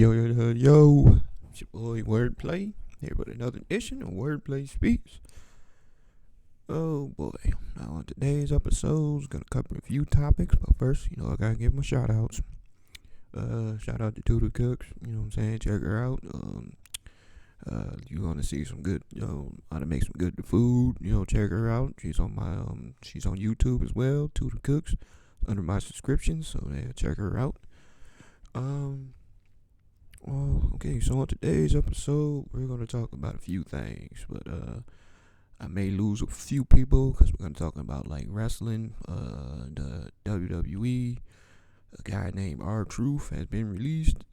Yo, it's your boy Wordplay, here with another edition of Wordplay Speaks. Oh boy, now on today's episode, gonna cover a few topics, but first, I gotta give my shout outs. Shout out to Tutor Cooks, you know what I'm saying, check her out. You wanna see some good, how to make some good food, check her out. She's on she's on YouTube as well, Tutor Cooks, under my subscription, so yeah, check her out. Well, okay, so on today's episode, we're going to talk about a few things, but I may lose a few people because we're going to talk about like wrestling, the WWE. A guy named R-Truth has been released,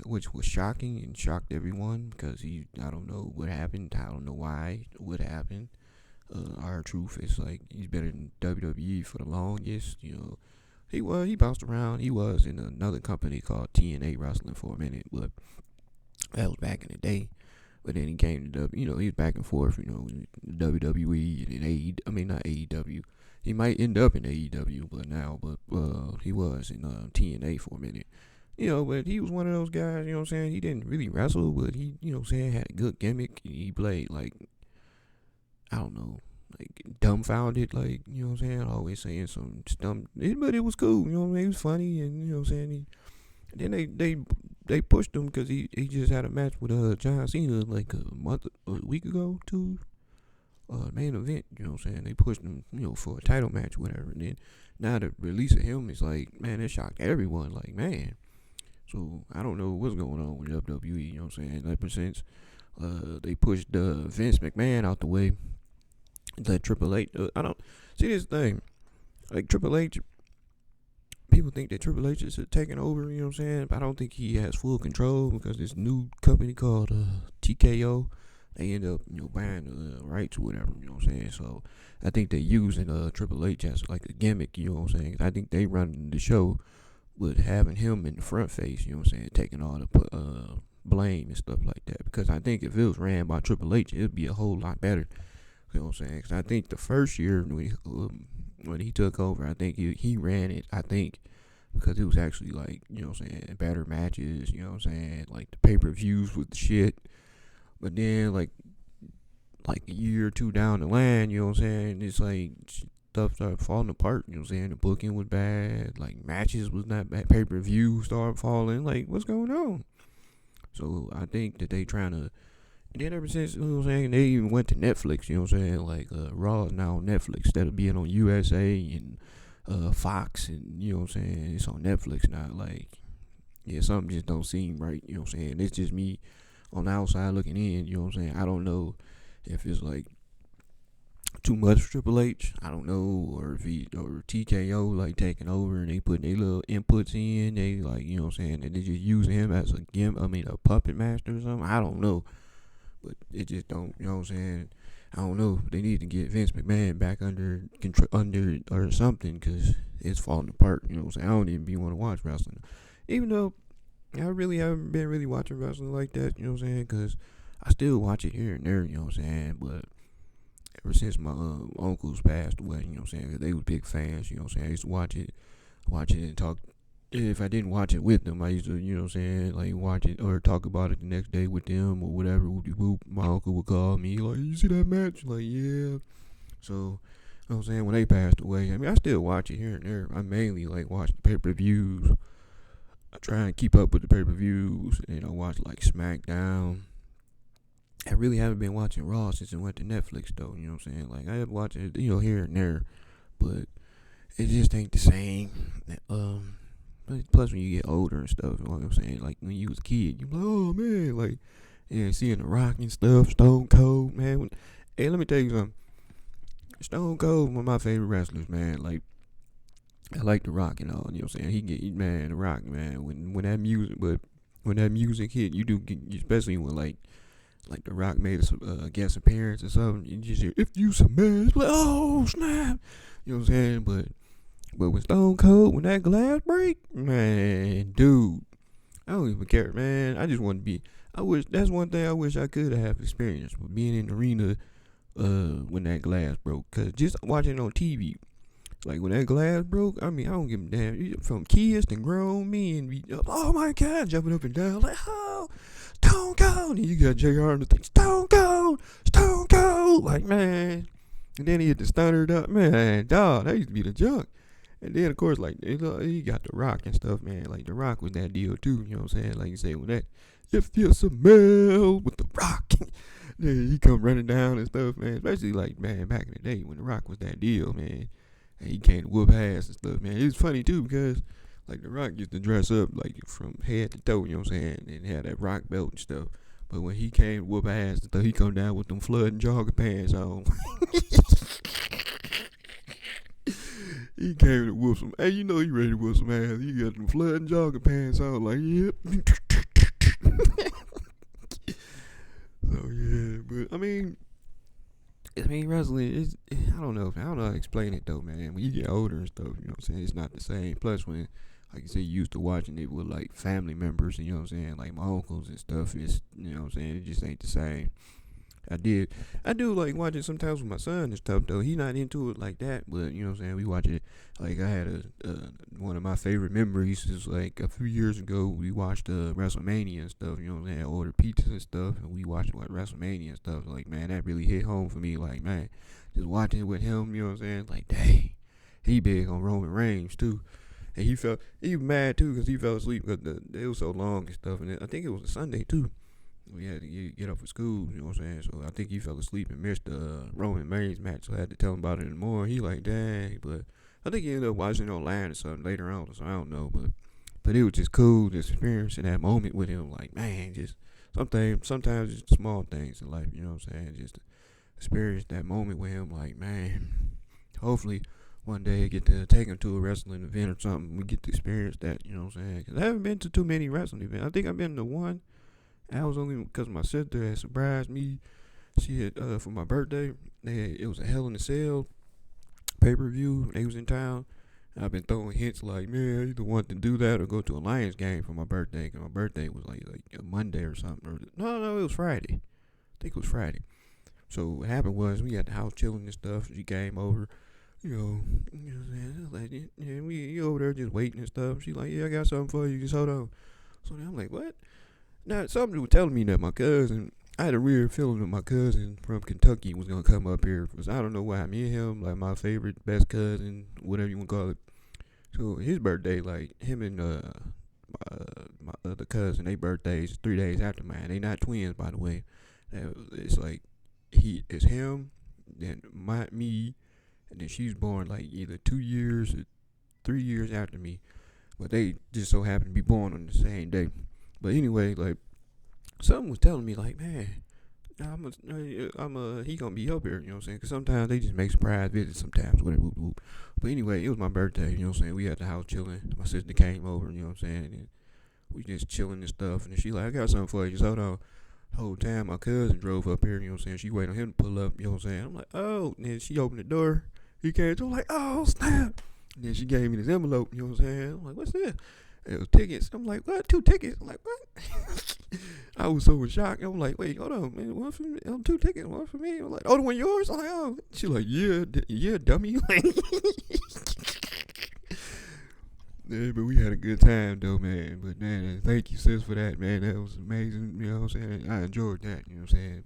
which was shocking and shocked everyone because I don't know what happened, I don't know why, what happened. R-Truth is like, he's been in WWE for the longest, he bounced around. He was in another company called TNA Wrestling for a minute, but that was back in the day. But then he came to he was back and forth, WWE and then not AEW. He might end up in AEW, but he was in TNA for a minute. But he was one of those guys, he didn't really wrestle, but he, had a good gimmick. He played like, I don't know, like dumbfounded, like, always saying some stuff, but it was cool, it was funny, and then they pushed him because he just had a match with John Cena like a week ago, main event, they pushed him, for a title match, whatever, and then now the release of him is like, man, it shocked everyone, like, man. So I don't know what's going on with WWE, ever since they pushed Vince McMahon out the way. That Triple H, I don't see this thing. Like Triple H, people think that Triple H is taking over. But I don't think he has full control because this new company called TKO, they end up buying the rights or whatever. So I think they're using Triple H as like a gimmick. I think they run the show with having him in the front face. Taking all the blame and stuff like that. Because I think if it was ran by Triple H, it'd be a whole lot better. Because I think the first year when he took over, I think he ran it, I think, because it was actually like, better matches, like the pay-per-views with the shit. But then, like a year or two down the line, it's like stuff started falling apart, the booking was bad, like matches was not bad, pay-per-views started falling, like, what's going on? So I think that they trying to. Then ever since, they even went to Netflix, like Raw is now on Netflix instead of being on USA and Fox, and it's on Netflix now. Like, yeah, something just don't seem right, it's just me on the outside looking in, I don't know if it's like too much for Triple H, I don't know, or if or TKO like taking over and they putting their little inputs in, they like, and they just using him as a puppet master or something, I don't know. But it just don't, I don't know. They need to get Vince McMahon back under or something, because it's falling apart. I don't even want to watch wrestling, even though I really haven't been really watching wrestling like that. Because I still watch it here and there. But ever since my uncles passed away, they was big fans. I used to watch it and talk. If I didn't watch it with them, I used to, like watch it or talk about it the next day with them or whatever. My uncle would call me, like, you see that match? Like, yeah. So, when they passed away, I still watch it here and there. I mainly like watch the pay-per-views. I try and keep up with the pay-per-views, and I watch like SmackDown. I really haven't been watching Raw since it went to Netflix, though. Like, I have watched it, here and there, but it just ain't the same. Plus, when you get older and stuff, like when you was a kid, you be like, oh man, like, yeah, seeing The Rock and stuff, Stone Cold, man. Hey, let me tell you something. Stone Cold, one of my favorite wrestlers, man. Like, I like The Rock and all, The Rock, man. When that music hit, you do, especially when like The Rock made a guest appearance or something, you just hear, if you smash, like, oh snap, But with Stone Cold, when that glass break, man, dude, I don't even care, man. I just want to be. That's one thing I wish I could have experienced, with being in the arena when that glass broke. Cause just watching it on TV, Like when that glass broke, I mean, I don't give a damn. From kids to grown men, be oh my god, jumping up and down like, oh, Stone Cold. And you got JR and the thing, Stone Cold, Stone Cold. Like, man. And then he hit the stunner up, man. Dog, that used to be the junk. And then of course, like he got the Rock and stuff, man. Like the Rock was that deal too. You know what I'm saying? Like you say when that, if you smell with the Rock, then he come running down and stuff, man. Especially like man back in the day when the Rock was that deal, man. And he came to whoop ass and stuff, man. It was funny too because like the Rock used to dress up like from head to toe, you know what I'm saying, and had that Rock belt and stuff. But when he came to whoop ass and stuff, he come down with them flooding jogging pants on. He came to whoop some. Hey, you know he ready to whoop some ass. He got them flooding jogging pants on. Like, yep. So yeah, but I mean, wrestling is. I don't know how to explain it though, man. When you get older and stuff, you know what I'm saying. It's not the same. Plus, when like you said, you used to watching it with like family members, and you know what I'm saying, like my uncles and stuff. It's you know what I'm saying. It just ain't the same. I do like watching sometimes with my son and stuff though. He not into it like that, but you know what I'm saying. We watch it. Like I had one of my favorite memories is like a few years ago. We watched WrestleMania and stuff. You know what I'm saying. I ordered pizzas and stuff, and we watched WrestleMania and stuff. Like man, that really hit home for me. Like man, just watching it with him. You know what I'm saying. Like dang, he big on Roman Reigns too. And he was mad too because he fell asleep because it was so long and stuff. And I think it was a Sunday too. We had to get up for school, you know what I'm saying? So I think he fell asleep and missed the Roman Reigns match, so I had to tell him about it in the morning. He like, dang, but I think he ended up watching it online or something later on, so I don't know. But it was just cool to experience in that moment with him. Like, man, just sometimes just small things in life, you know what I'm saying? Just to experience that moment with him, like, man, hopefully one day I get to take him to a wrestling event or something. We get to experience that, you know what I'm saying? Because I haven't been to too many wrestling events. I think I've been to one. I was only because my sister had surprised me. She had for my birthday. It was a Hell in a Cell pay-per-view. They was in town. And I've been throwing hints like, man, I either want to do that or go to a Lions game for my birthday. Cause my birthday was like a Monday or something. No, it was Friday. I think it was Friday. So what happened was we had the house chilling and stuff. She came over. You know what I'm saying? Like, yeah, we over there just waiting and stuff. She like, yeah, I got something for you. Just hold on. So then I'm like, what? Now, somebody was telling me that I had a weird feeling that my cousin from Kentucky was going to come up here. Because I don't know why. Me and him, like my favorite, best cousin, whatever you want to call it. So his birthday, like him and my other cousin, their birthdays 3 days after mine. They not twins, by the way. It's like it's him, then me, and then she's born like either 2 years or 3 years after me. But they just so happen to be born on the same day. But anyway, like something was telling me, like, man, he gonna be up here, you know what I'm saying? Because sometimes they just make surprise visits, sometimes whatever. Whoop, whoop. But anyway, it was my birthday, you know what I'm saying? We had the house chilling. My sister came over, you know what I'm saying? And we just chilling and stuff. And then she like, I got something for you. Just hold on. The whole time my cousin drove up here, you know what I'm saying? She waited on him to pull up, you know what I'm saying? I'm like, oh. And then she opened the door. He came to, I'm like, oh snap. And then she gave me this envelope, you know what I'm saying? I'm like, what's this? It was tickets. I'm like, what? 2 tickets? I'm like, what? I was so in shock. I'm like, wait, hold on, man. One for me. 2 tickets. One for me. I'm like, oh, the one yours? I'm like, oh. She like, yeah, dummy. Yeah, but we had a good time though, man. But man, thank you, sis, for that, man. That was amazing. You know what I'm saying? I enjoyed that. You know what I'm saying?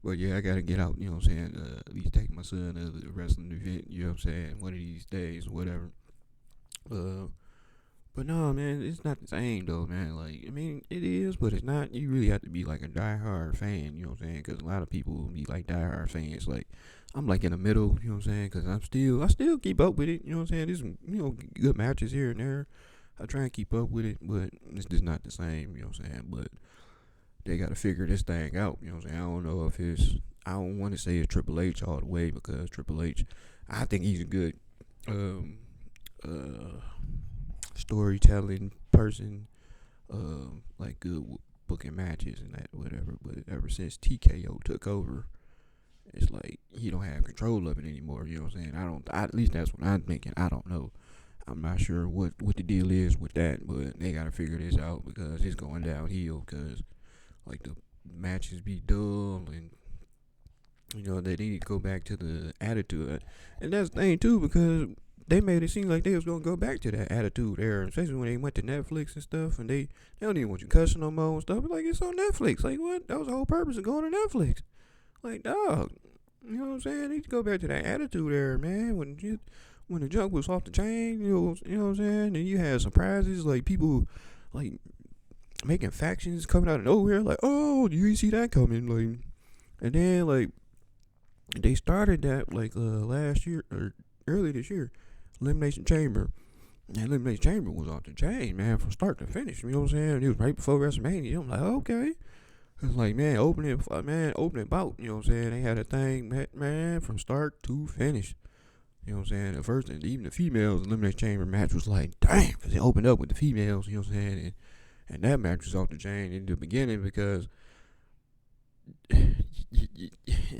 But yeah, I gotta get out. You know what I'm saying? At least take my son to the wrestling event. You know what I'm saying? One of these days, or whatever. But no, man, it's not the same though, man. Like, I mean, it is, but it's not. You really have to be like a diehard fan, you know what I'm saying? Because a lot of people will be like diehard fans. Like, I'm like in the middle, you know what I'm saying? Because I still keep up with it, you know what I'm saying? There's some, good matches here and there. I try and keep up with it, but it's just not the same, you know what I'm saying? But they got to figure this thing out, you know what I'm saying? I don't know if I don't want to say it's Triple H all the way because Triple H, I think he's a good, storytelling person, like good booking matches and that whatever. But ever since TKO took over, it's like he don't have control of it anymore. You know what I'm saying? At least that's what I'm thinking. I don't know. I'm not sure what the deal is with that, but they gotta figure this out because it's going downhill. Because like the matches be dull and They need to go back to the attitude, and that's the thing too, because they made it seem like they was gonna go back to that attitude era, especially when they went to Netflix and stuff, and they don't even want you cussing no more and stuff. Like, it's on Netflix. Like, what? That was the whole purpose of going to Netflix. Like, dog, you know what I'm saying? They need to go back to that attitude era, man. When the junk was off the chain, you know what I'm saying? And you had surprises, like people like making factions coming out of nowhere, like, oh, you didn't see that coming, like, and then like they started that like last year or early this year, Elimination Chamber. And Elimination Chamber was off the chain, man, from start to finish. You know what I'm saying? It was right before WrestleMania. I'm like, okay. It's like, opening bout. You know what I'm saying? They had a thing, man, from start to finish. You know what I'm saying? The first, and even the females Elimination Chamber match was like, damn, because they opened up with the females. You know what I'm saying? And that match was off the chain in the beginning because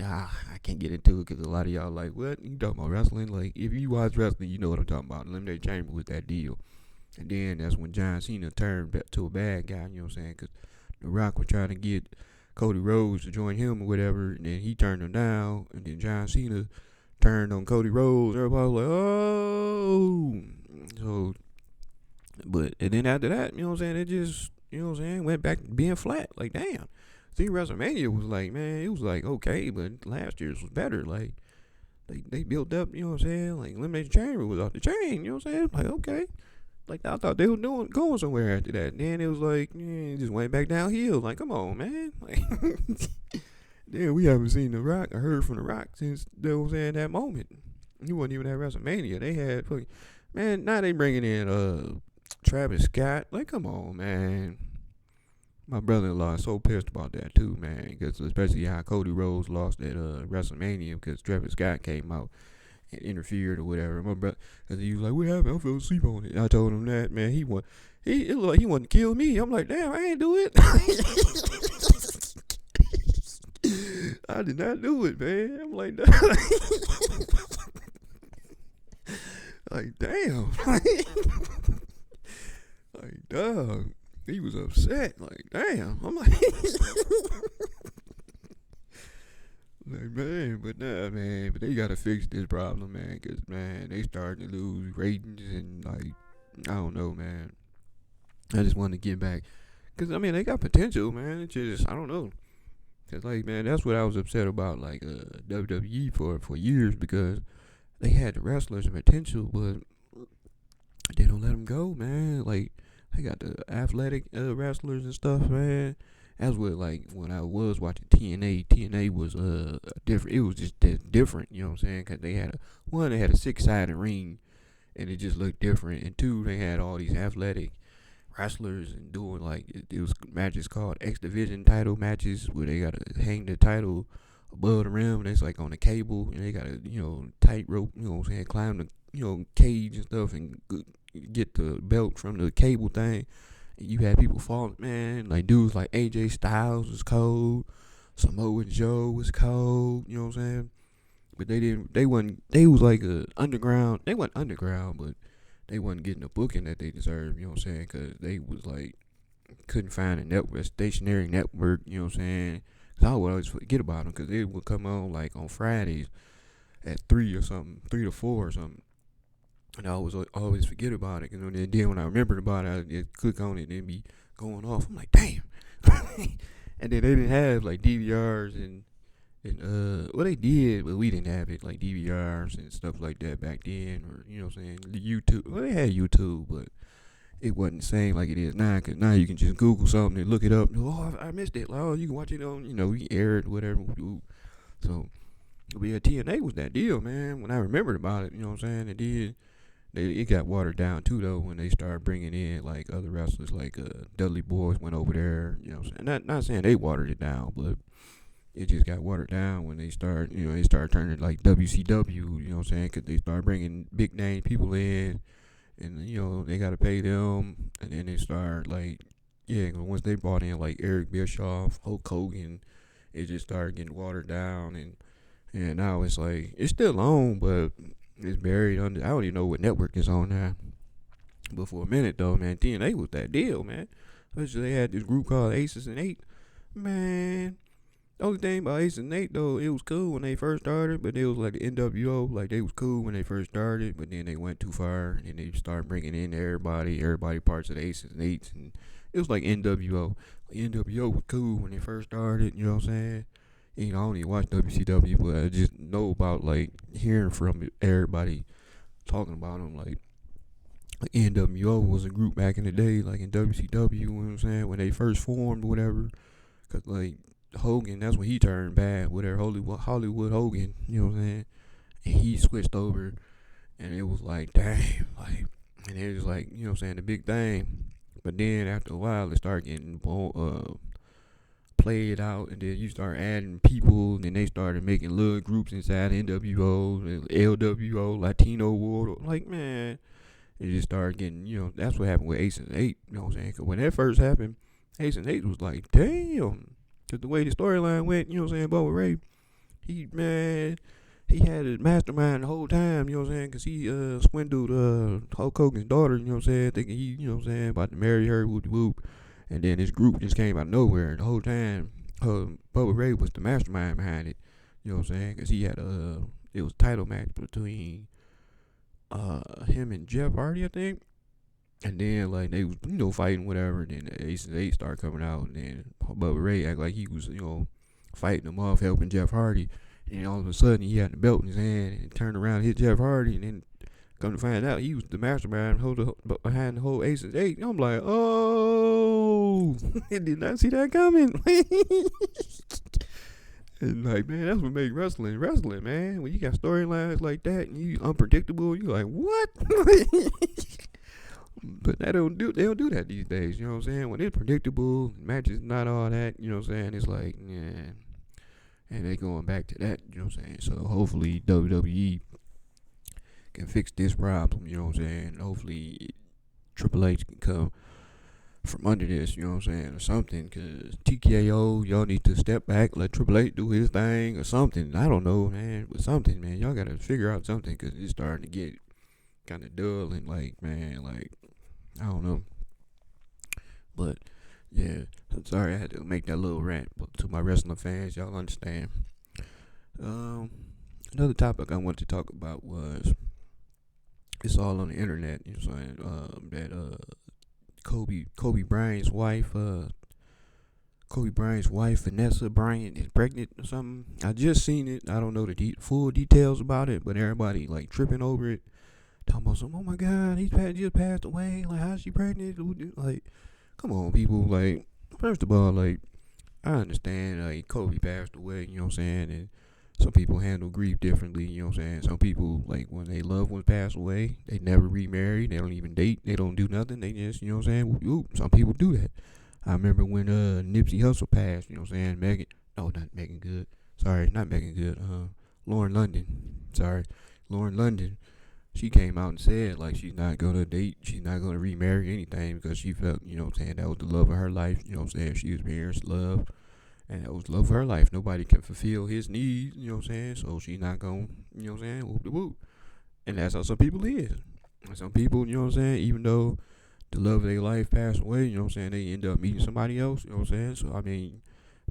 I can't get into it because a lot of y'all like, what? You talking about wrestling? Like, if you watch wrestling, you know what I'm talking about. Elimination Chamber was that deal. And then that's when John Cena turned back to a bad guy, you know what I'm saying? Because The Rock was trying to get Cody Rhodes to join him or whatever, and then he turned him down, and then John Cena turned on Cody Rhodes. Everybody was like, oh. So, and then after that, you know what I'm saying, it just, you know what I'm saying, went back to being flat. Like, damn. See, WrestleMania was like, man, it was like, okay, but last year's was better. Like, they built up, you know what I'm saying? Like, Elimination Chamber was off the chain, you know what I'm saying? Like, okay. Like, I thought they were going somewhere after that. Then it was like, it just went back downhill. Like, come on, man. Like, then we haven't seen The Rock or heard from The Rock since they was in that moment. He wasn't even at WrestleMania. They had, man, now they bringing in Travis Scott. Like, come on, man. My brother-in-law is so pissed about that too, man. Because especially how Cody Rhodes lost at WrestleMania because Travis Scott came out and interfered or whatever. My brother, cause he was like, "What happened? I fell asleep on it." I told him that, man. It looked like he wanted to kill me. I'm like, damn, I ain't do it. I did not do it, man. I'm like, like, damn, like, dog. He was upset. Like, damn. I'm like, like, man, but nah, man. But they gotta fix this problem, man. Cause, man, they starting to lose ratings and, like, I don't know, man. I just want to get back. Cause, I mean, they got potential, man. It's just, I don't know. Cause, like, man, that's what I was upset about, like, WWE for years because they had the wrestlers and potential, but they don't let them go, man. Like, they got the athletic wrestlers and stuff, man. That's what, like, when I was watching TNA was different. It was just different, you know what I'm saying? Because they had they had a 6-sided ring, and it just looked different. And two, they had all these athletic wrestlers and doing, like, it was matches called X Division title matches where they got to hang the title above the rim, and it's, like, on the cable, and they got to, tight rope, you know what I'm saying, climb the, cage and stuff and get the belt from the cable thing. And you had people falling, man. Like dudes like AJ Styles was cold, Samoa Joe was cold. You know what I'm saying? But they wasn't. They was like a underground. They wasn't underground, but they wasn't getting the booking that they deserved. You know what I'm saying? Because they was like couldn't find a stationary network. You know what I'm saying? Cause I would always forget about them because they would come on like on Fridays at 3 or something, 3 to 4 or something. And I always forget about it. And then when I remembered about it, I just click on it and it be going off. I'm like, damn. And then they didn't have like DVRs and well, they did, but we didn't have it, like DVRs and stuff like that back then, or you know what I'm saying, YouTube. Well, they had YouTube, but it wasn't the same like it is now. Cause now you can just Google something and look it up. Oh, I missed it. Like, oh, you can watch it on, you can air it, whatever. So, but yeah, TNA was that deal, man. When I remembered about it, you know what I'm saying, it got watered down too though when they started bringing in like other wrestlers like Dudley Boyz went over there, you know what I'm saying. Not saying they watered it down, but it just got watered down when they started turning like WCW, you know what I'm saying, because they started bringing big name people in, and they got to pay them, and then they start like, yeah, once they brought in like Eric Bischoff, Hulk Hogan, it just started getting watered down, and now it's like it's still on, but it's buried under. I don't even know what network is on now. But for a minute though, man, TNA was that deal, man. Especially they had this group called Aces and Eight, man. The only thing about Ace and Nate though, it was cool when they first started, but it was like the NWO, like they was cool when they first started, but then they went too far and they started bringing in everybody parts of the Aces and Eights, and it was like NWO. Like NWO was cool when they first started, you know what I'm saying? You know, I don't even watch WCW, but I just know about like hearing from everybody talking about them. Like NWO was a group back in the day, like in WCW, you know what I'm saying, when they first formed or whatever. Cause like Hogan, that's when he turned bad, whatever Hollywood Hogan, you know what I'm saying, and he switched over, and it was like damn, like, and it was like you know what I'm saying the big thing. But then after a while, it started getting played out, and then you start adding people, and then they started making little groups inside NWO, LWO, Latino World. Like man, it just started getting, you know, that's what happened with Ace and Eight. You know what I'm saying? Because when that first happened, Ace and Eight was like, damn. Because the way the storyline went, you know what I'm saying? Bubba Ray, man, he had a mastermind the whole time, you know what I'm saying? Because he swindled Hulk Hogan's daughter, you know what I'm saying? Thinking he, you know what I'm saying, about to marry her, whoop de whoop. And then this group just came out of nowhere. And the whole time, Bubba Ray was the mastermind behind it, you know what I'm saying? Because he had it was a title match between him and Jeff Hardy, I think. And then like they was fighting whatever. And then the Ace and Eight started coming out, and then Bubba Ray act like he was fighting them off, helping Jeff Hardy. And all of a sudden he had the belt in his hand and turned around and hit Jeff Hardy, and then come to find out he was the mastermind behind the whole Ace and Eight. And I'm like, oh, I did not see that coming. And like, man, that's what makes wrestling, man. When you got storylines like that and you unpredictable, you like, what? But they don't do that these days, you know what I'm saying? When it's predictable, matches not all that, you know what I'm saying? It's like, yeah. And they going back to that, you know what I'm saying? So hopefully WWE can fix this problem, you know what I'm saying? Hopefully Triple H can come from under this, you know what I'm saying, or something, because TKO, y'all need to step back, let Triple H do his thing, or something. I don't know, man, but something, man. Y'all got to figure out something, because it's starting to get kind of dull, and like, man, like, I don't know. But, yeah, I'm sorry I had to make that little rant, but to my wrestling fans, y'all understand. Um, Another topic I wanted to talk about was, it's all on the internet, you know what I'm saying, that, Kobe Bryant's wife, Vanessa Bryant, is pregnant or something. I just seen it. I don't know the full details about it, but everybody like tripping over it, talking about some. Oh my God, just passed away. Like, how's she pregnant? Like, come on, people. Like, first of all, like, I understand like Kobe passed away. You know what I'm saying? And some people handle grief differently, you know what I'm saying? Some people, like, when they loved ones pass away, they never remarry, they don't even date, they don't do nothing, they just, you know what I'm saying? Ooh, some people do that. I remember when Nipsey Hussle passed, you know what I'm saying? Not Megan Good. Sorry, not Megan Good. Lauren London. Sorry. Lauren London. She came out and said, like, she's not going to date, she's not going to remarry anything because she felt, you know what I'm saying, that was the love of her life, you know what I'm saying? She was experienced love. And that was love of her life. Nobody can fulfill his needs, you know what I'm saying? So she not going, you know what I'm saying, whoop de whoop. And that's how some people is. And some people, you know what I'm saying, even though the love of their life passed away, you know what I'm saying, they end up meeting somebody else, you know what I'm saying? So, I mean,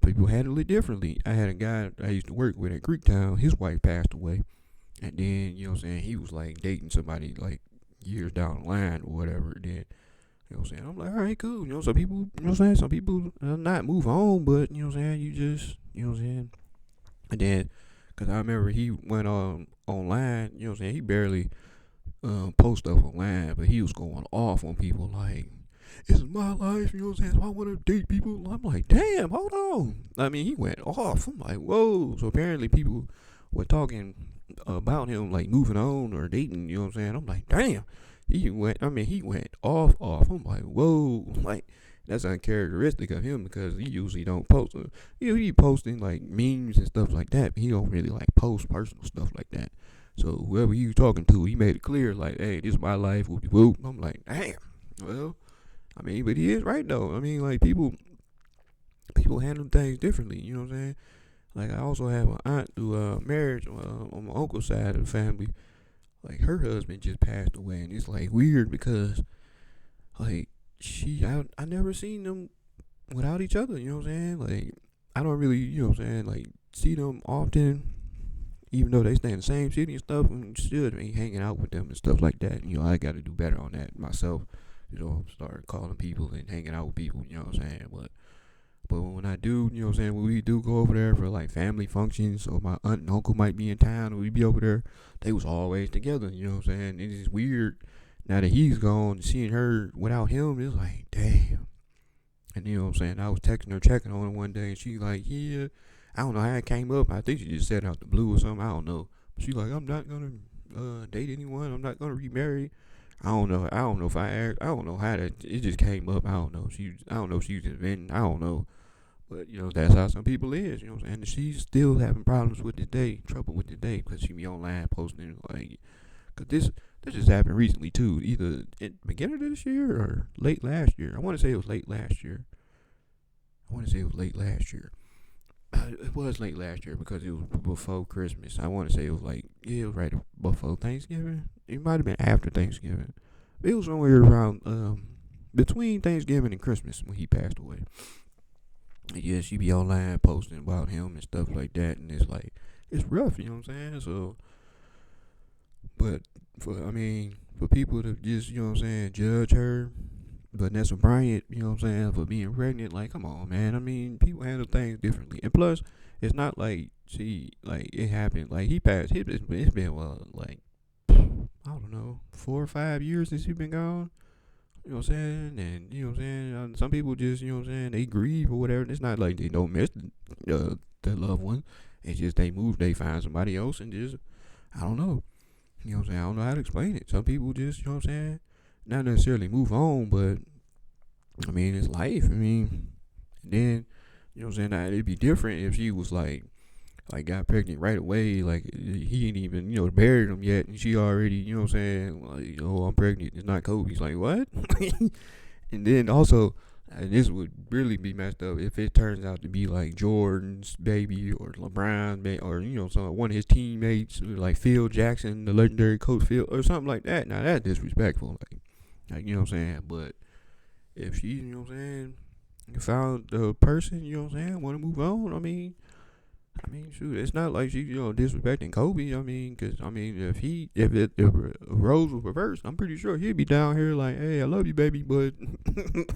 people handle it differently. I had a guy I used to work with at Creektown, his wife passed away. And then, you know what I'm saying, he was like dating somebody like years down the line or whatever. Then, you know what I'm saying? I'm like, all right, cool. You know, some people, you know what I'm saying? Some people not move on, but, you know what I'm saying? You just, you know what I'm saying? And then, because I remember he went on online, you know what I'm saying? He barely post stuff online, but he was going off on people like, this is my life, you know what I'm saying? So I want to date people. I'm like, damn, hold on. I mean, he went off. I'm like, whoa. So apparently people were talking about him, like moving on or dating, you know what I'm saying? I'm like, damn. He went off. I'm like, whoa. Like, that's uncharacteristic of him because he usually don't post. You know, he posting like memes and stuff like that, but he don't really like post personal stuff like that. So whoever you talking to, he made it clear, like, hey, this is my life. Whoop, whoop. I'm like, damn. Well, I mean, but he is right though. I mean, like people handle things differently. You know what I'm saying? Like I also have an aunt who married on my uncle's side of the family. Like her husband just passed away, and it's like weird because like I never seen them without each other. You know what I'm saying? Like I don't really, like see them often, even though they stay in the same city and stuff, and still ain't hanging out with them and stuff like that. I got to do better on that myself. Start calling people and hanging out with people. You know what I'm saying? But when I do, when we do go over there for like family functions, or my aunt and uncle might be in town, or we be over there, they was always together. You know what I'm saying? It's just weird now that he's gone. Seeing her without him, it's like damn. And you know what I'm saying? I was texting her, checking on her one day, and she like, yeah, I don't know how it came up. I think she just said out the blue or something. I don't know. But she like, I'm not gonna date anyone. I'm not gonna remarry. I don't know. I don't know if I asked. I don't know how that. It just came up. I don't know. I don't know if she was inventing. I don't know. But that's how some people is. You know what I'm saying? And she's still having problems with the day, trouble with the day, because she be online posting like, cause this just happened recently too. Either at the beginning of this year or late last year. I want to say it was late last year. It was late last year because it was before Christmas. I want to say it was like, yeah, it was right before Thanksgiving. It might have been after Thanksgiving. It was somewhere around between Thanksgiving and Christmas when he passed away. And yeah, she be online posting about him and stuff like that, and it's like it's rough. You know what I'm saying? So, but for people to just judge her, Vanessa Bryant, for being pregnant, like, come on, man. I mean, people handle things differently. And plus, it's not like it happened. Like, he passed. It's been, like, I don't know, 4 or 5 years since he's been gone. You know what I'm saying? And, some people just, they grieve or whatever. It's not like they don't miss their loved one. It's just they move, they find somebody else and just, I don't know. You know what I'm saying? I don't know how to explain it. Some people just, not necessarily move on, but it's life. Then now it'd be different if she was like got pregnant right away, like he ain't even buried him yet, and she already like, oh, I'm pregnant. It's not Kobe. He's like, what? And then also, and this would really be messed up if it turns out to be like Jordan's baby or LeBron's baby, or one of his teammates, like Phil Jackson, the legendary coach Phil, or something like that. Now that's disrespectful. Like, you know what I'm saying? But if she, found the person, want to move on, shoot, it's not like she, disrespecting Kobe. Because, if roles were reversed, I'm pretty sure he'd be down here like, hey, I love you, baby, but,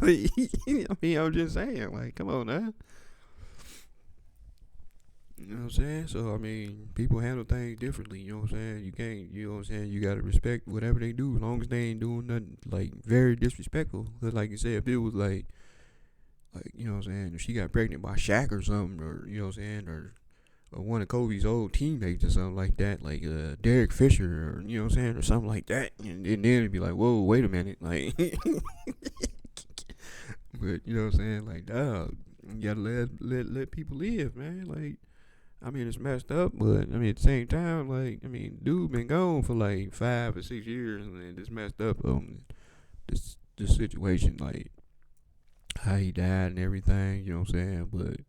I'm just saying, like, come on now. You know what I'm saying? So, people handle things differently. You know what I'm saying? You can't, you got to respect whatever they do as long as they ain't doing nothing, like, very disrespectful. Because, like you said, if it was, like, you know what I'm saying, if she got pregnant by Shaq or something, or, you know what I'm saying, or one of Kobe's old teammates or something like that, like Derek Fisher, or, you know what I'm saying, or something like that. And then it'd be like, whoa, wait a minute. Like, but, you know what I'm saying? Like, dog, you got to let people live, man. Like, it's messed up, but at the same time, like, dude been gone for like 5 or 6 years, and it's messed up. This situation, like how he died and everything, you know what I'm saying. But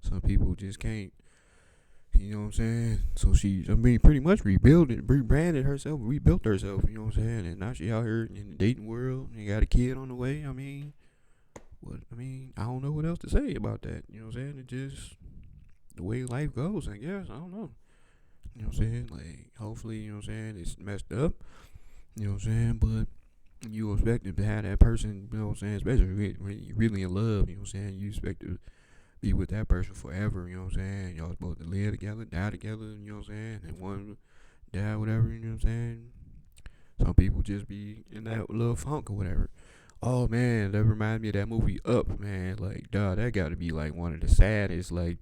some people just can't, you know what I'm saying. So she, pretty much rebranded herself, rebuilt herself, you know what I'm saying. And now she out here in the dating world and got a kid on the way. I don't know what else to say about that. You know what I'm saying. It just the way life goes, I guess. I don't know. You know what I'm saying? Like, hopefully, you know what I'm saying, it's messed up. You know what I'm saying? But you expect to have that person, you know what I'm saying, especially when you're really in love, you know what I'm saying? You expect to be with that person forever, you know what I'm saying? Y'all supposed to live together, die together, you know what I'm saying? And one die, whatever, you know what I'm saying? Some people just be in that little funk or whatever. Oh, man, that reminds me of that movie Up, man. Like, dog, that got to be, like, one of the saddest, like,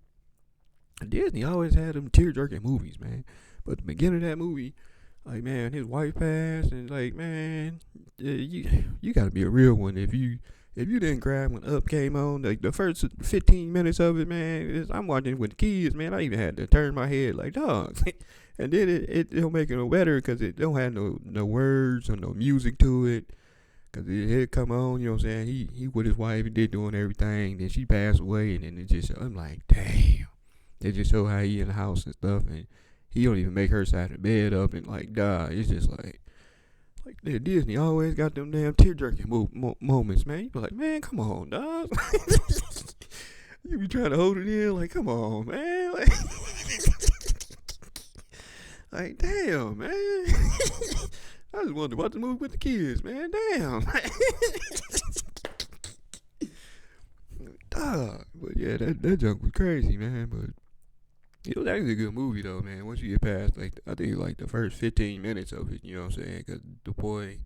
Disney always had them tear-jerking movies, man. But the beginning of that movie, like, man, his wife passed, and like, man, you gotta be a real one if you didn't cry when Up came on. Like the first 15 minutes of it, man, I'm watching it with the kids, man. I even had to turn my head like, dog. And then it don't make it no better because it don't have no words or no music to it. Cause it come on, you know what I'm saying? He with his wife, he did doing everything. Then she passed away, and then it just, I'm like, damn. They just show how he in the house and stuff, and he don't even make her side of the bed up, and like, dog, it's just like Disney always got them damn tear jerking moments, man. You be like, man, come on, dog. You trying to hold it in. Like, come on, man. Like damn, man. I just wanted to watch the movie with the kids, man. Damn. Dog. But yeah, that junk was crazy, man. But it was actually a good movie though, man. Once you get past like I think like the first 15 minutes of it, you know what I'm saying? Cause the boy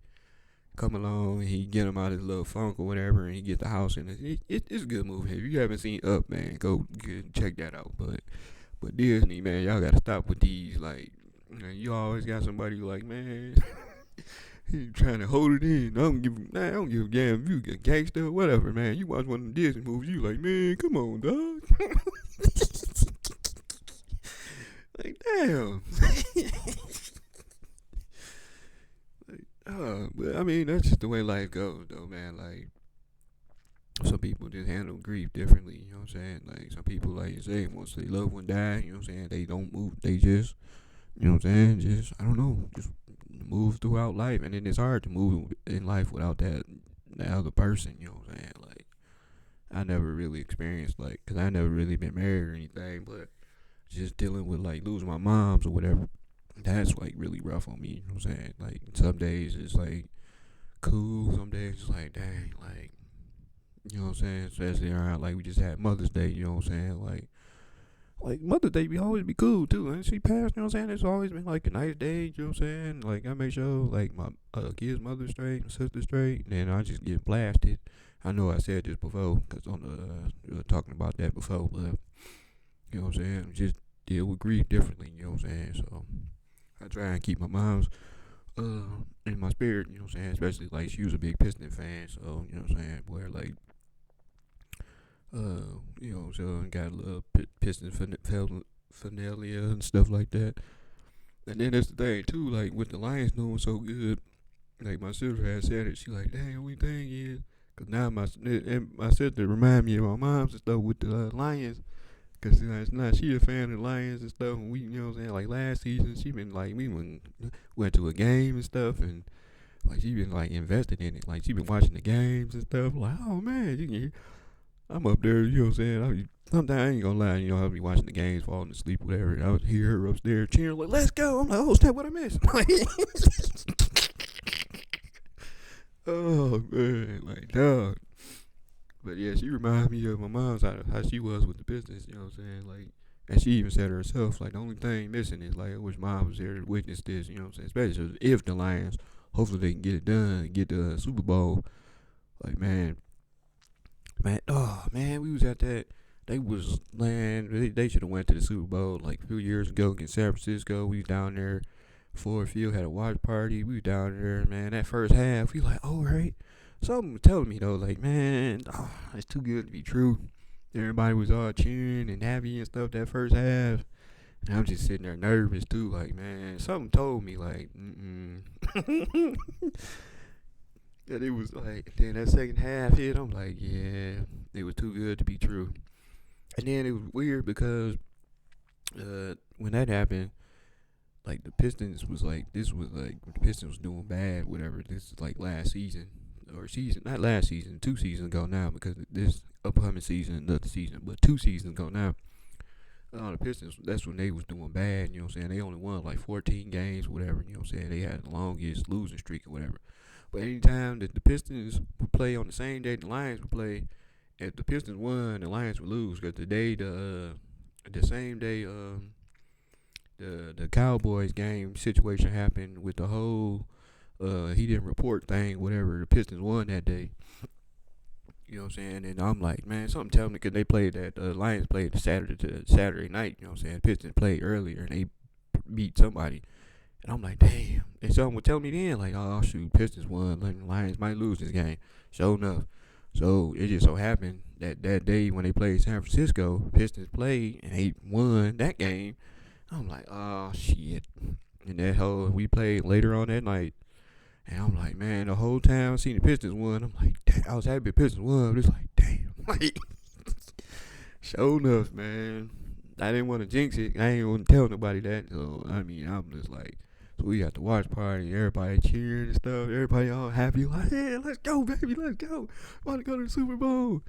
come along and he get him out of his little funk or whatever, and he get the house in it. It's a good movie. If you haven't seen Up, man, go check that out. But Disney, man, y'all gotta stop with these. Like, you always got somebody like, man, he trying to hold it in. I don't give a damn if you get gangster or whatever, man. You watch one of the Disney movies, you like, man, come on, dog. Like, damn. But I mean, that's just the way life goes, though, man. Like, some people just handle grief differently, you know what I'm saying? Like, some people, like you say, once their loved one die, you know what I'm saying, they don't move, they just, you know what I'm saying, just, I don't know, just move throughout life. And then it's hard to move in life without that other person, you know what I'm saying? Like, I never really experienced, like, because I never really been married or anything, but just dealing with, like, losing my moms or whatever, that's, like, really rough on me, you know what I'm saying? Like, some days it's, like, cool, some days it's, like, dang, like, you know what I'm saying? Especially around, like, we just had Mother's Day, you know what I'm saying? Like Mother's Day be always be cool, too. And she passed, you know what I'm saying? It's always been, like, a nice day, you know what I'm saying? Like, I make sure, like, my kid's mother straight, my sister straight, and then I just get blasted. I know I said this before, because on the, we were talking about that before, but, you know what I'm saying? Just deal with grief differently, you know what I'm saying? So, I try and keep my mom's in my spirit, you know what I'm saying? Especially, like, she was a big Piston fan, so, you know what I'm saying? Where, like, you know, so got a little piston finalia and stuff like that. And then that's the thing too, like with the Lions doing so good, like my sister had said it. She like, dang, only thing is, cause now my sister remind me of my mom's and stuff with the Lions, cause it's not she a fan of the Lions and stuff. And we, you know what I'm saying, like last season she been like we went to a game and stuff, and like she been like invested in it, like she been watching the games and stuff. Like, oh man, you can. I'm up there, you know what I'm saying? Sometimes I ain't gonna lie, you know, I'll be watching the games, falling asleep, whatever. I would hear her upstairs cheering, like, let's go. I'm like, oh, snap, what I missed? Oh, man, like, dog. But yeah, she reminds me of my mom's, how she was with the business, you know what I'm saying? Like, and she even said herself, like, the only thing missing is, like, I wish mom was there to witness this, you know what I'm saying? Especially if the Lions, hopefully they can get it done, get the Super Bowl. Like, man, oh man, we was at that. They was they should have went to the Super Bowl like a few years ago against San Francisco. We was down there. Ford Field had a watch party. We was down there, man. That first half, we like, oh right. Something was telling me though, like, man, it's too good to be true. Everybody was all cheering and happy and stuff that first half. And I'm just sitting there nervous too, like, man, something told me like, that it was like, then that second half hit, I'm like, yeah, it was too good to be true. And then it was weird because when that happened, like the Pistons was like, this was like, the Pistons was doing bad, whatever. This is like last season, or season, not last season, 2 seasons ago now, because this upcoming season, another season, but 2 seasons ago now. The Pistons, that's when they was doing bad, you know what I'm saying? They only won like 14 games, whatever, you know what I'm saying? They had the longest losing streak or whatever. But anytime that the Pistons would play on the same day the Lions would play, if the Pistons won, the Lions would lose. Because the same day the Cowboys game situation happened with the whole he didn't report thing, whatever. The Pistons won that day. You know what I'm saying? And I'm like, man, something telling me because they played that Lions played the Saturday night. You know what I'm saying? Pistons played earlier and they beat somebody. And I'm like, damn. And someone would tell me then, like, oh, shoot, Pistons won. Like, the Lions might lose this game. Sure enough. So, it just so happened that day when they played San Francisco, Pistons played and they won that game. I'm like, oh, shit. And we played later on that night. And I'm like, man, the whole time I seen the Pistons won, I'm like, damn, I was happy the Pistons won. But it's like, damn. Like, sure enough, man. I didn't want to jinx it. I ain't want to tell nobody that. So, I mean, I'm just like, so we got the watch party, everybody cheering and stuff, everybody all happy, like, yeah, let's go, baby, let's go. About to go to the Super Bowl.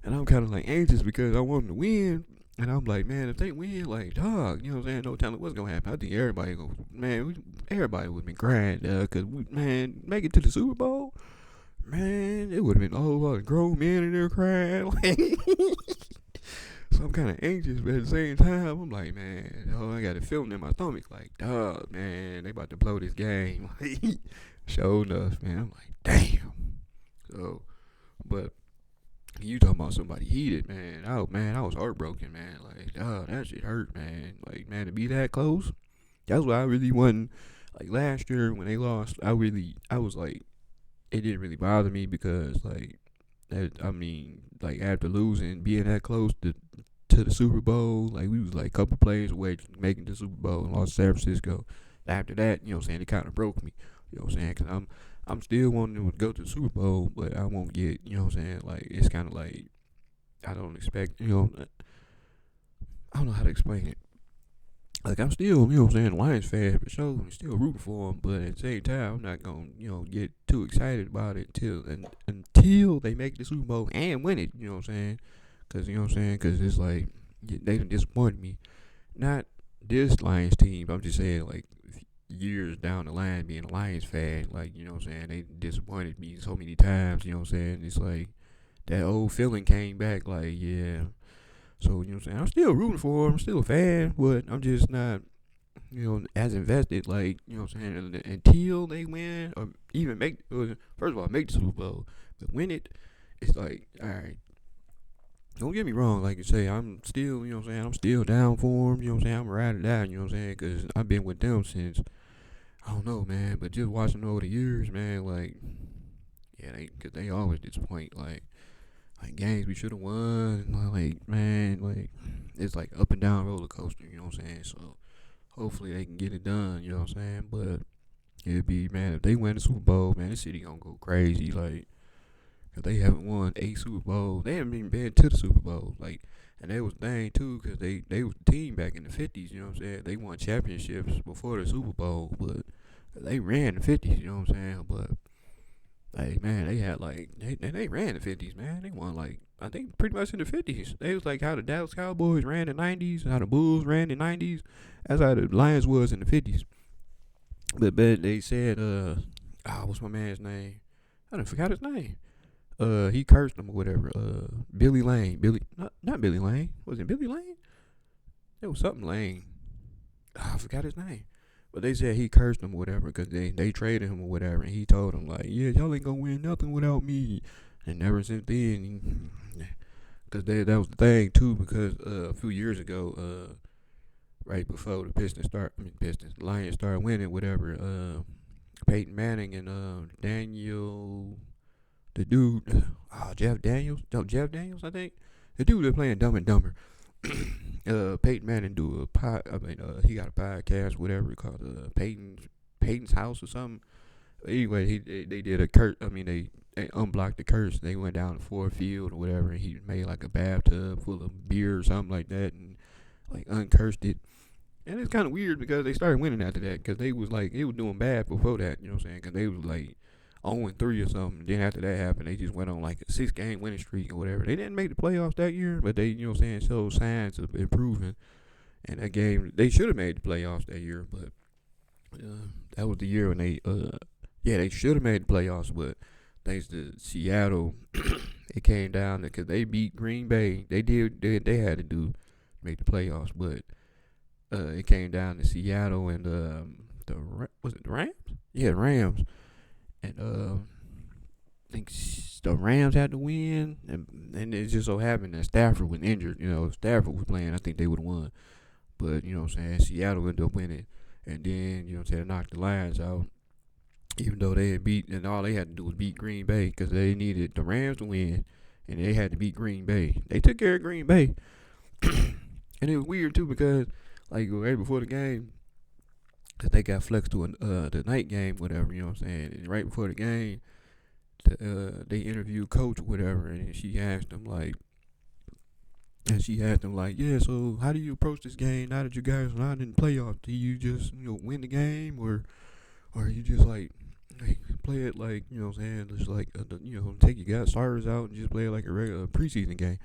And I'm kind of like anxious because I want them to win. And I'm like, man, if they win, like, dog, you know what I'm saying? No telling what's gonna happen. I think everybody gonna, man, everybody would be crying, cause we, man, make it to the Super Bowl, man, it would have been a whole lot of grown men in there crying. Like, so I'm kind of anxious, but at the same time, I'm like, man, I got a feeling in my stomach, like, dog, man, they about to blow this game. Sure enough, man, I'm like, damn. So, but you talking about somebody heated, man. I was heartbroken, man. Like, dog, that shit hurt, man. Like, man, to be that close, that's why I really wasn't, like, last year when they lost, I was like, it didn't really bother me because, like, I mean, like, after losing, being that close to the Super Bowl, like, we was like a couple plays away from making the Super Bowl and lost to San Francisco. After that, you know what I'm saying, it kind of broke me. You know what I'm saying? Because I'm still wanting to go to the Super Bowl, but I won't get, you know what I'm saying? Like, it's kind of like, I don't expect, I don't know how to explain it. Like, I'm still, you know what I'm saying, Lions fan for sure. I'm still rooting for them, but at the same time, I'm not going to, get too excited about it until they make the Super Bowl and win it, you know what I'm saying? Because, you know what I'm saying? Because it's like, they done disappointed me. Not this Lions team, but I'm just saying, like, years down the line being a Lions fan, like, you know what I'm saying, they disappointed me so many times, you know what I'm saying? It's like that old feeling came back, like, yeah. So, you know what I'm saying? I'm still rooting for them, I'm still a fan, but I'm just not, as invested, like, you know what I'm saying, until they win, or even first of all, make the Super Bowl, but win it, it's like, alright, don't get me wrong, like you say, I'm still, you know what I'm saying, I'm still down for them, you know what I'm saying, I'm ride it out, you know what I'm saying, because I've been with them since, I don't know, man, but just watching over the years, man, like, yeah, cause they always disappoint, like games we should have won, like, man, like, it's like up and down roller coaster, you know what I'm saying, so, hopefully they can get it done, you know what I'm saying, but, it'd be, man, if they win the Super Bowl, man, this city gonna go crazy, like, cause they haven't won 8 Super Bowls, they haven't even been to the Super Bowl, like, and that was the thing too, cause they was the team back in the '50s. You know what I'm saying? They won championships before the Super Bowl, but they ran the '50s. You know what I'm saying? But like, man, they had like they ran the '50s. Man, they won like I think pretty much in the '50s. They was like how the Dallas Cowboys ran the '90s, how the Bulls ran the '90s. That's how the Lions was in the '50s. But they said what's my man's name? I done forgot his name. He cursed him or whatever. Billy Lane. Not Billy Lane. Was it Billy Lane? It was something Lane. I forgot his name. But they said he cursed him or whatever because they traded him or whatever. And he told them, like, yeah, y'all ain't going to win nothing without me. And ever since then, because that was the thing, too, because a few years ago, right before the Lions started winning, whatever, Peyton Manning and Daniel, the dude, Jeff Daniels, no, Jeff Daniels, I think, the dude that playing Dumb and Dumber. Peyton Manning he got a podcast, whatever, called Peyton's House or something. Anyway, they did a curse. I mean, they unblocked the curse. They went down to Ford Field or whatever, and he made like a bathtub full of beer or something like that, and like uncursed it. And it's kind of weird because they started winning after that because they was doing bad before that. You know what I'm saying? Because they was like 0-3 or something. Then after that happened, they just went on like a 6-game winning streak or whatever. They didn't make the playoffs that year, but they, you know what I'm saying, showed signs of improving. And that game, they should have made the playoffs that year, but that was the year when they should have made the playoffs, but thanks to Seattle, it came down because they beat Green Bay. They had to make the playoffs, but it came down to Seattle and was it the Rams? Yeah, Rams. And I think the Rams had to win, and it just so happened that Stafford was injured. You know, if Stafford was playing, I think they would have won. But, you know what I'm saying, Seattle ended up winning. And then, you know what I'm saying, knocked the Lions out. Even though they had and all they had to do was beat Green Bay because they needed the Rams to win, and they had to beat Green Bay. They took care of Green Bay. And it was weird, too, because, like, right before the game, cause they got flexed to the night game, whatever, you know what I'm saying. And right before the game, they interviewed coach, whatever, and she asked him like, yeah, so how do you approach this game now that you guys are not in the playoffs? Do you just win the game, or you just like Like, play it like, you know what I'm saying, just like, take your guys starters out and just play it like a regular preseason game.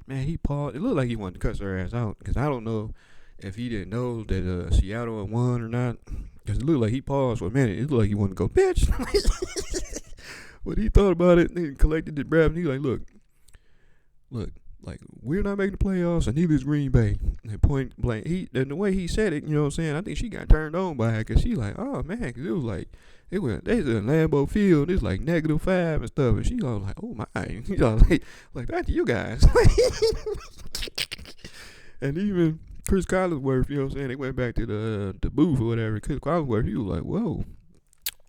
Man, he paused. It looked like he wanted to cuss her ass out because I don't know if he didn't know that Seattle had won or not. Because it looked like he paused for a minute. It looked like he wanted to go, bitch. But he thought about it and then collected his breath and he like, look, like, we're not making the playoffs and neither is Green Bay. And point blank, and the way he said it, you know what I'm saying, I think she got turned on by it because she like, oh man, because it was like, they was in Lambeau Field, it's like -5 and stuff, and she was like, oh my, you know, like back to you guys. And even Chris Collinsworth, you know what I'm saying, they went back to the booth or whatever. Chris Collinsworth, he was like, whoa.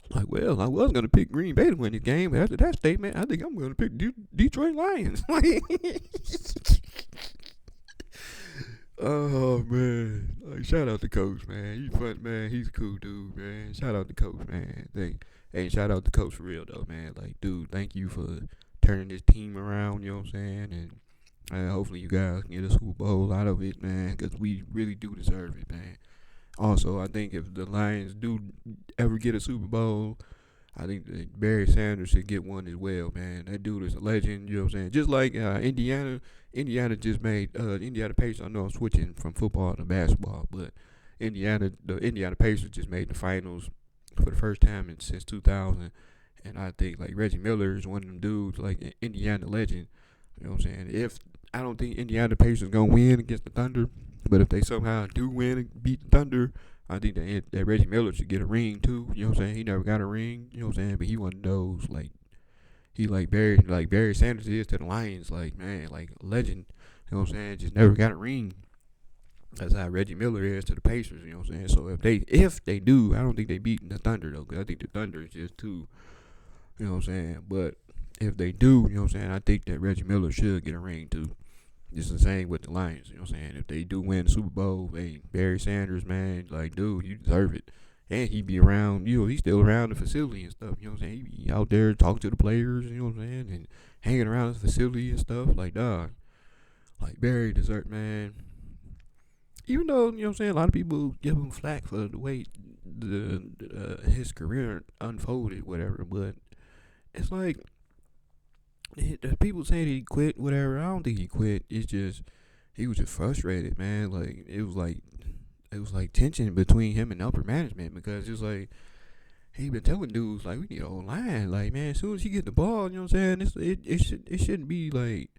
Like, well, I was going to pick Green Bay to win this game, but after that statement, I think I'm going to pick Detroit Lions. Oh, man. Like, shout out to Coach, man. He's fun, man. He's a cool dude, man. Shout out to Coach, man. Hey, shout out to Coach for real, though, man. Like, dude, thank you for turning this team around, you know what I'm saying? And hopefully you guys can get a Super Bowl out of it, man, because we really do deserve it, man. Also, I think if the Lions do ever get a Super Bowl, I think that Barry Sanders should get one as well, man. That dude is a legend, you know what I'm saying? Just like Indiana just made Indiana Pacers. I know I'm switching from football to basketball, but the Indiana Pacers just made the finals for the first time since 2000, and I think like Reggie Miller is one of them dudes, like an Indiana legend. You know what I'm saying? If I don't think Indiana Pacers gonna win against the Thunder, but if they somehow do win and beat the Thunder, I think that Reggie Miller should get a ring too. You know what I'm saying? He never got a ring. You know what I'm saying? But he one of those like he like Barry Sanders is to the Lions. Like, man, like a legend. You know what I'm saying? Just never got a ring. That's how Reggie Miller is to the Pacers. You know what I'm saying? So if they do, I don't think they beat the Thunder though, because I think the Thunder is just too. You know what I'm saying? But if they do, you know what I'm saying, I think that Reggie Miller should get a ring too. It's the same with the Lions, you know what I'm saying? If they do win the Super Bowl, hey, Barry Sanders, man, like, dude, you deserve it. And he be around, you know, he's still around the facility and stuff, you know what I'm saying? He be out there talking to the players, you know what I'm saying? And hanging around the facility and stuff. Like, dog, like, Barry deserve, man. Even though, you know what I'm saying, a lot of people give him flack for the way his career unfolded, whatever, but it's like, the people saying he quit, whatever. I don't think he quit. It's just he was just frustrated, man. Like it was like tension between him and upper management because it's like he been telling dudes like we need a whole line. Like, man, as soon as he get the ball, you know what I'm saying? It shouldn't be like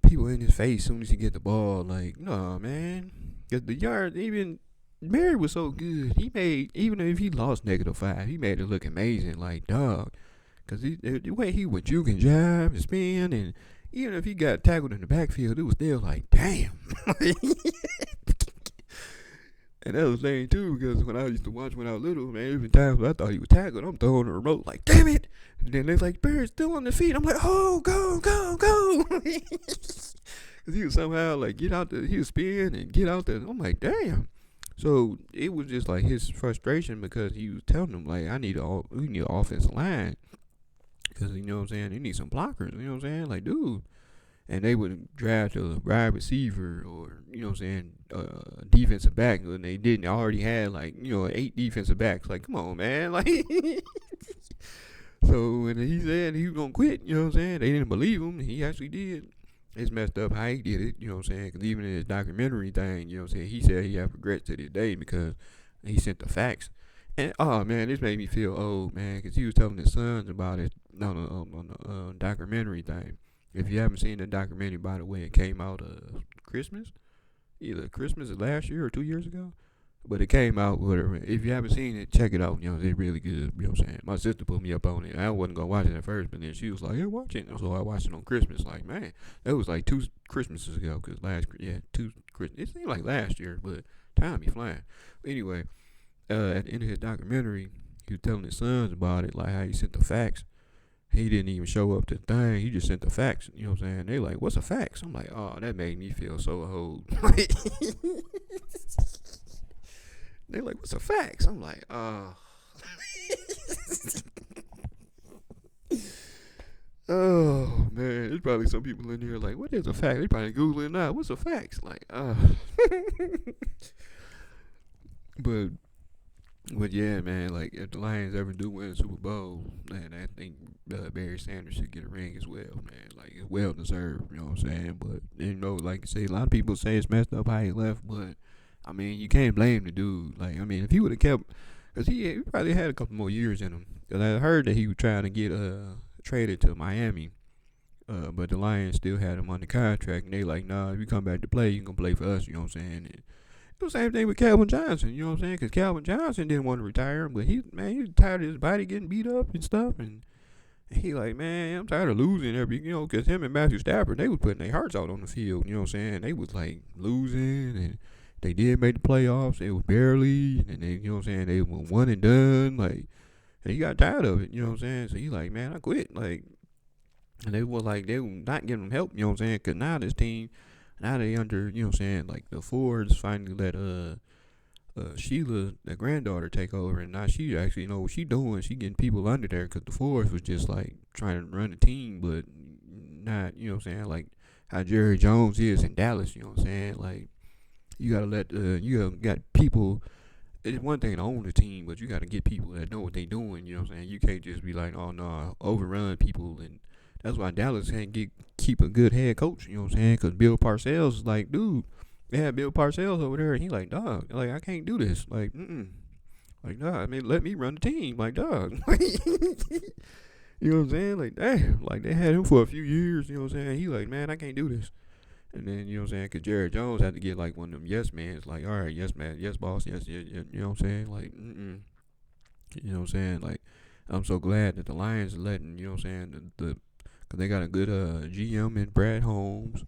people in his face as soon as he get the ball. Like, no, man, because the yard even. Mary was so good. He made, even if he lost -5, he made it look amazing. Like, dog. Because the way he would juke and jive and spin, and even if he got tackled in the backfield, it was still like, damn. And that was the thing, too, because when I used to watch when I was little, man, every time I thought he was tackled, I'm throwing the remote like, damn it. And then they're like, Barry's still on the feet. I'm like, oh, go, go, go. Because he would somehow, like, he would spin and get out there. I'm like, damn. So it was just like his frustration because he was telling them, like, we need an offensive line. Because, you know what I'm saying, you need some blockers, you know what I'm saying, like, dude. And they would draft a wide receiver or, you know what I'm saying, defensive back. And they didn't. They already had, like, you know, 8 defensive backs. Like, come on, man. Like, so when he said he was going to quit, you know what I'm saying, they didn't believe him. He actually did. It's messed up how he did it, you know what I'm saying, because even in his documentary thing, you know what I'm saying, he said he had regrets to this day because he sent the facts. And, oh, man, this made me feel old, man, because he was telling his sons about it on the documentary thing. If you haven't seen the documentary, by the way, it came out Christmas, either Christmas last year or 2 years ago. But it came out, whatever. If you haven't seen it, check it out. You know, it's really good. You know what I'm saying? My sister put me up on it. I wasn't going to watch it at first, but then she was like, yeah, watch it. So I watched it on Christmas. Like, man, that was like 2 Christmases ago. Because 2 Christmas. It seemed like last year, but time be flying. But anyway, at the end of his documentary, he was telling his sons about it, like how he sent the facts. He didn't even show up to the thing. He just sent the facts. You know what I'm saying? They like, what's the facts? I'm like, oh, that made me feel so old. They like, what's the facts? I'm like, oh, man. There's probably some people in here like, what is a fact? They probably Googling now. What's the facts? Like, but But yeah, man, like if the Lions ever do win a Super Bowl, man, I think Barry Sanders should get a ring as well, man. Like it's well deserved, you know what I'm saying? But like you say, a lot of people say it's messed up how he left, but I mean, you can't blame the dude. Like, I mean, if he would have kept, cause he probably had a couple more years in him. Cause I heard that he was trying to get traded to Miami, but the Lions still had him on the contract, and they like, nah, if you come back to play, you can play for us, you know what I'm saying? And the same thing with Calvin Johnson, you know what I'm saying? Because Calvin Johnson didn't want to retire, but he was tired of his body getting beat up and stuff, and he like, man, I'm tired of losing every, because him and Matthew Stafford, they was putting their hearts out on the field, you know what I'm saying? They was like losing, and they did make the playoffs, they was barely, and they, you know what I'm saying? They were one and done, like, and he got tired of it, you know what I'm saying? So he like, man, I quit, like, and they were like, they were not giving him help, you know what I'm saying? Because now this team, now they under, you know what I'm saying? Like the Fords finally let Sheila, the granddaughter, take over, and now she actually know what she doing. She getting people under there because the Fords was just like trying to run the team, but not, you know what I'm saying? Like how Jerry Jones is in Dallas, you know what I'm saying? Like you gotta let got people. It's one thing to own the team, but you got to get people that know what they doing. You know what I'm saying? You can't just be like, oh no, overrun people, and that's why Dallas can't keep a good head coach. You know what I'm saying? Because Bill Parcells is like, dude, they had Bill Parcells over there, and he like, dog, like I can't do this. Like, like dog, I mean, let me run the team. Like, dog, you know what I'm saying? Like, damn, like they had him for a few years. You know what I'm saying? He like, man, I can't do this. And then, you know what I'm saying? Because Jared Jones had to get like one of them yes mans, like, all right, yes, man, yes, boss, yes, yes, yes, you know what I'm saying? Like, you know what I'm saying? Like, I'm so glad that the Lions are letting, you know what I'm saying, because they got a good GM in Brad Holmes.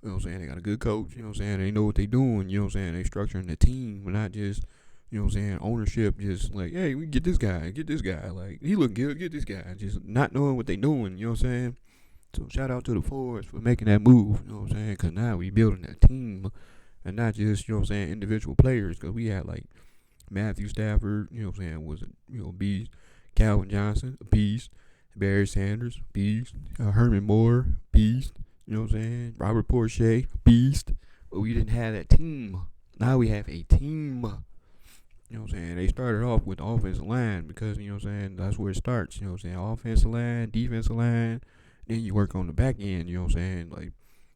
You know what I'm saying? They got a good coach, you know what I'm saying? They know what they doing, you know what I'm saying? They structuring the team, but not just, you know what I'm saying, ownership just like, hey, we get this guy. Like, he look good, get this guy. Just not knowing what they doing, you know what I'm saying? So shout out to the Fords for making that move, you know what I'm saying? Because now we building a team and not just, you know what I'm saying, individual players. Because we had like Matthew Stafford, you know what I'm saying, was a, beast. Calvin Johnson, a beast. Barry Sanders, beast. Herman Moore, beast. You know what I'm saying? Robert Porcher, beast. But we didn't have that team. Now we have a team. You know what I'm saying? They started off with the offensive line because, you know what I'm saying, that's where it starts. You know what I'm saying? Offensive line, defensive line. Then you work on the back end, you know what I'm saying? Like,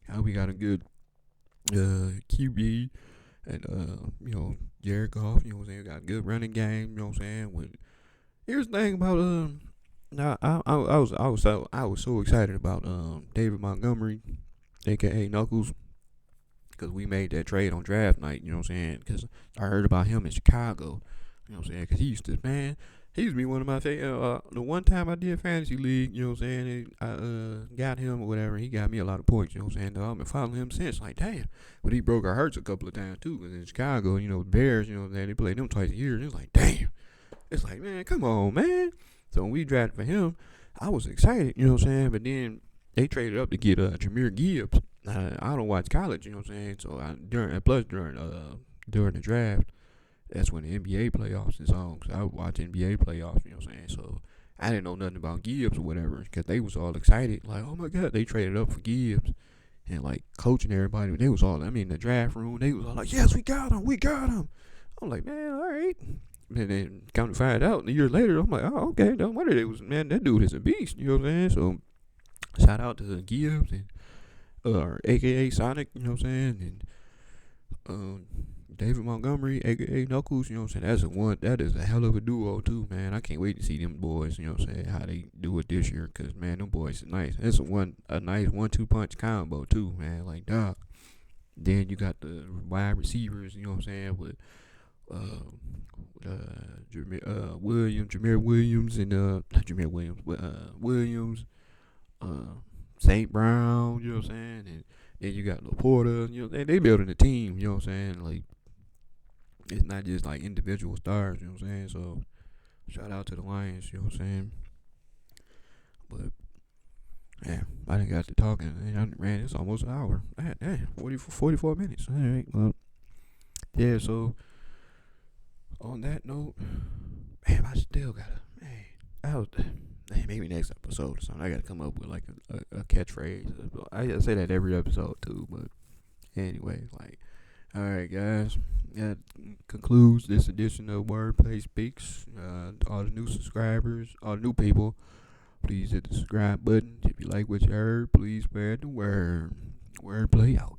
how we got a good QB and, Jared Goff, you know what I'm saying? We got a good running game, you know what I'm saying? Here's the thing about, now I was so excited about David Montgomery, aka Knuckles, because we made that trade on draft night, you know what I'm saying? Because I heard about him in Chicago, you know what I'm saying? Because he used to be one of my favorite. The one time I did fantasy league, you know what I'm saying? I got him or whatever. He got me a lot of points, you know what I'm saying? I've been following him since. Like, damn. But he broke our hearts a couple of times, too. Because in Chicago, you know, the Bears, you know what I'm saying? They played them twice a year. And it's like, damn. It's like, man, come on, man. So when we drafted for him, I was excited, you know what I'm saying? But then they traded up to get Jameer Gibbs. I don't watch college, you know what I'm saying? So during the draft, that's when the NBA playoffs is on. Cause I watch NBA playoffs, you know what I'm saying? So I didn't know nothing about Gibbs or whatever, because they was all excited, like, oh my god, they traded up for Gibbs, and like coaching everybody. They was all, I mean, the draft room, they was all like, yes, we got him. I'm like, man, all right. And then come to find out, a year later, I'm like, oh, okay, no wonder they was, man, that dude is a beast, you know what I'm saying? So shout out to Gibbs and AKA Sonic, you know what I'm saying? And um, David Montgomery, aka Knuckles, you know what I'm saying? That is a hell of a duo too, man. I can't wait to see them boys, you know what I'm saying, how they do it this year, cause man, them boys is nice. It's a nice 1-2 punch combo too, man. Like, dog. Then you got the wide receivers, you know what I'm saying, with Jameer Williams, and not Jameer Williams, but Williams, St. Brown, you know what I'm saying, and then you got Laporta, you know, they building a team, you know what I'm saying, like, it's not just like individual stars, you know what I'm saying, so shout out to the Lions, you know what I'm saying, but, man, I done got to talking, and man, it's almost an hour, damn, 44 minutes, alright, well, yeah, so, on that note, man, I still gotta, man, maybe next episode or something. I gotta come up with like a catchphrase. I say that every episode too, but anyway, like Alright, guys. That concludes this edition of Wordplay Speaks. All the new subscribers, all the new people, please hit the subscribe button. If you like what you heard, please spread the word. Wordplay out.